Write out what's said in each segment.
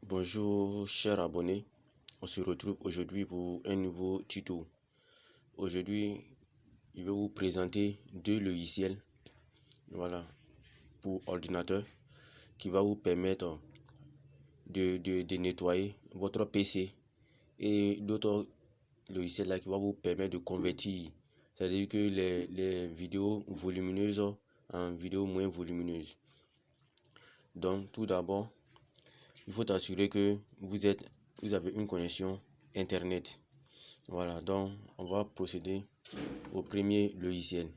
Bonjour chers abonnés, on se retrouve aujourd'hui pour un nouveau tuto. Aujourd'hui, je vais vous présenter deux logiciels pour ordinateur qui va vous permettre de nettoyer votre PC et d'autres logiciels là qui va vous permettre de convertir, c'est-à-dire que les vidéos volumineuses en vidéos moins volumineuses. Donc tout d'abord, il faut assurer que vous avez une connexion internet. Voilà, donc on va procéder au premier logiciel.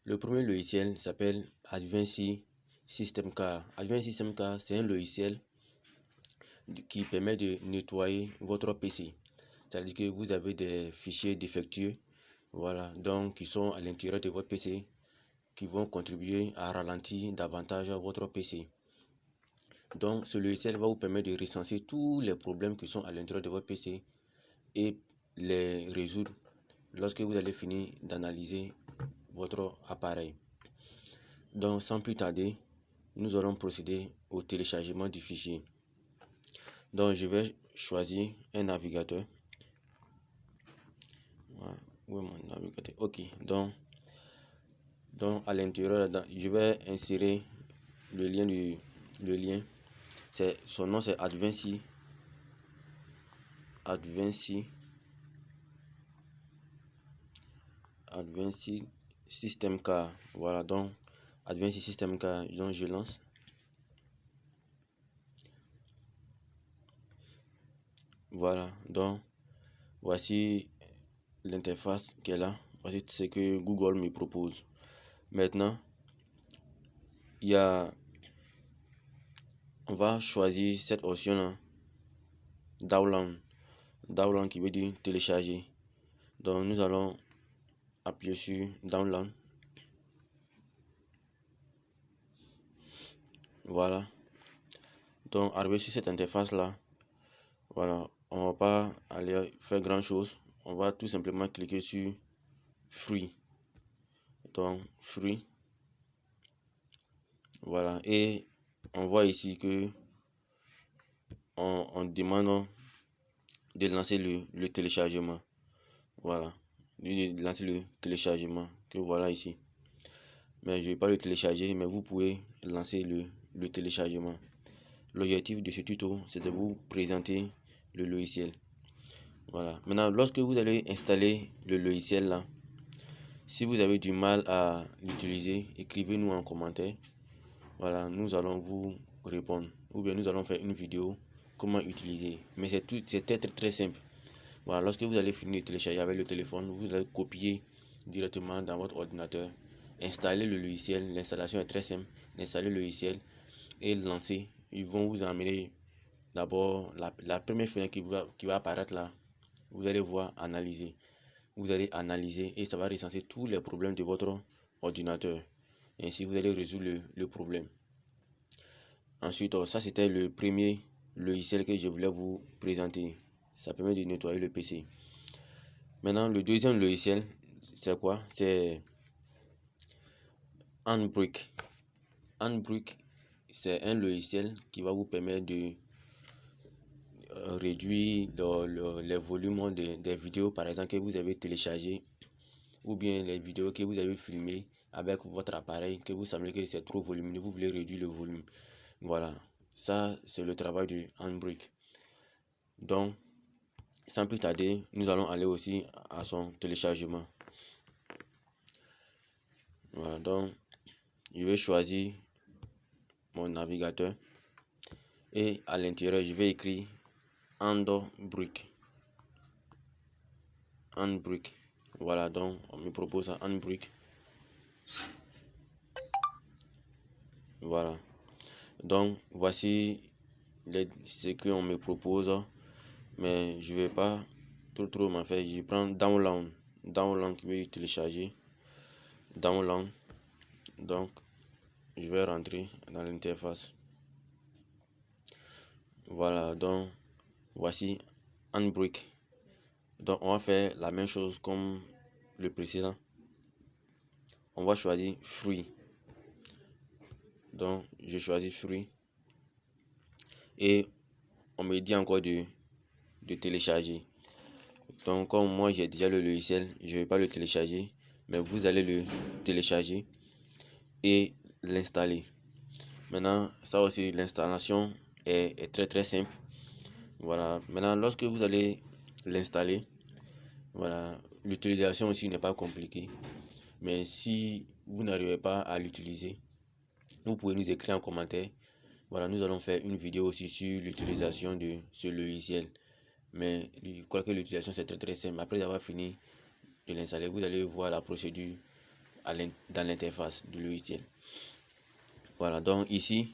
Le premier logiciel s'appelle Advanced System Car. Advanced System Car, c'est un logiciel qui permet de nettoyer votre PC. C'est-à-dire que vous avez des fichiers défectueux, voilà, donc qui sont à l'intérieur de votre PC, qui vont contribuer à ralentir davantage votre PC. Donc, ce logiciel va vous permettre de recenser tous les problèmes qui sont à l'intérieur de votre PC et les résoudre lorsque vous allez finir d'analyser votre appareil. Donc, sans plus tarder, nous allons procéder au téléchargement du fichier. Donc, je vais choisir un navigateur. Voilà. Où est mon navigateur? Ok, donc à l'intérieur, je vais insérer le lien. Son nom c'est Advanced System Car. Voilà, donc Advanced System Car, donc je lance. Voilà, donc voici l'interface qui est là. Voici ce que Google me propose. Maintenant, on va choisir cette option là, download qui veut dire télécharger. Donc nous allons appuyer sur download. Voilà, donc arrivé sur cette interface là, voilà, on va pas aller faire grand chose, on va tout simplement cliquer sur free. Donc free, voilà, et on voit ici que on demande de lancer le téléchargement. Voilà, de lancer le téléchargement que voilà ici. Mais je vais pas le télécharger, mais vous pouvez lancer le téléchargement. L'objectif de ce tuto, c'est de vous présenter le logiciel. Voilà, maintenant lorsque vous allez installer le logiciel là, si vous avez du mal à l'utiliser, écrivez-nous en commentaire. Voilà, nous allons vous répondre, ou bien nous allons faire une vidéo comment utiliser. Mais c'est très simple. Voilà, lorsque vous allez finir de télécharger avec le téléphone, vous allez copier directement dans votre ordinateur, installer le logiciel. L'installation est très simple. Installer le logiciel et lancer. Ils vont vous emmener d'abord la première fenêtre qui va apparaître là. Vous allez voir analyser. Vous allez analyser et ça va recenser tous les problèmes de votre ordinateur. Ainsi, vous allez résoudre le problème. Ensuite, ça c'était le premier logiciel que je voulais vous présenter. Ça permet de nettoyer le PC. Maintenant, le deuxième logiciel, c'est quoi? C'est Handbrake. Handbrake, c'est un logiciel qui va vous permettre de réduire les volumes des vidéos, par exemple, que vous avez téléchargées, ou bien les vidéos que vous avez filmées avec votre appareil, que vous savez que c'est trop volumineux, vous voulez réduire le volume. Voilà, ça c'est le travail du Handbrake. Donc, sans plus tarder, nous allons aller aussi à son téléchargement. Voilà, donc je vais choisir mon navigateur et à l'intérieur je vais écrire Handbrake. Voilà, donc on me propose un Handbrake. Voilà, donc voici ce qu'on me propose, mais je vais pas trop m'en faire. Je prends download qui veut télécharger. Download, donc je vais rentrer dans l'interface. Voilà, donc voici Handbrake. Donc on va faire la même chose comme le précédent. On va choisir free. Donc je choisis free et on me dit encore de télécharger. Donc comme moi j'ai déjà le logiciel, je ne vais pas le télécharger, mais vous allez le télécharger et l'installer. Maintenant, ça aussi, l'installation est très simple. Voilà. Maintenant, lorsque vous allez l'installer, voilà, l'utilisation aussi n'est pas compliquée. Mais si vous n'arrivez pas à l'utiliser, vous pouvez nous écrire en commentaire. Voilà, nous allons faire une vidéo aussi sur l'utilisation de ce logiciel. Mais je crois que l'utilisation c'est très simple. Après avoir fini de l'installer, vous allez voir la procédure dans l'interface du logiciel. Voilà, donc ici,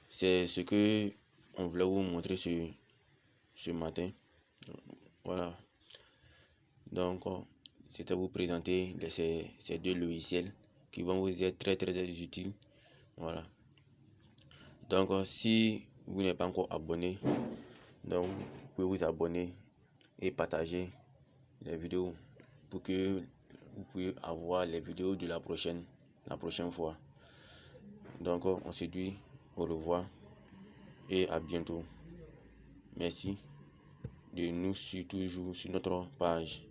c'est ce que on voulait vous montrer ce matin. Voilà. Donc, c'était vous présenter ces deux logiciels qui vont vous être très utiles. Voilà. Donc, si vous n'êtes pas encore abonné, donc vous pouvez vous abonner et partager les vidéos pour que vous puissiez avoir les vidéos de la prochaine fois. Donc, on se dit au revoir et à bientôt. Merci de nous suivre toujours sur notre page.